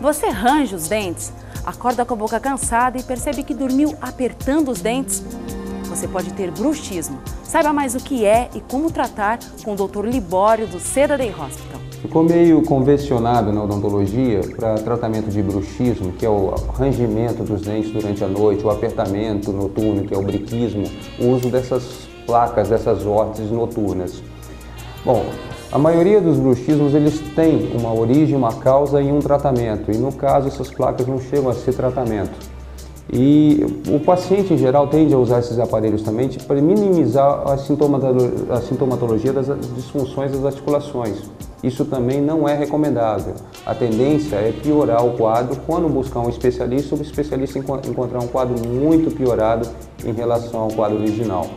Você range os dentes? Acorda com a boca cansada e percebe que dormiu apertando os dentes? Você pode ter bruxismo. Saiba mais o que é e como tratar com o Dr. Libório do Seda Day Hospital. Ficou meio convencionado na odontologia para tratamento de bruxismo, que é o rangimento dos dentes durante a noite, o apertamento noturno, que é o briquismo, o uso dessas placas, dessas órteses noturnas. Bom, a maioria dos bruxismos eles têm uma origem, uma causa e um tratamento, e no caso essas placas não chegam a ser tratamento. E o paciente em geral tende a usar esses aparelhos também para minimizar a sintomatologia das disfunções das articulações. Isso também não é recomendável. A tendência é piorar o quadro quando buscar um especialista ou o especialista encontrar um quadro muito piorado em relação ao quadro original.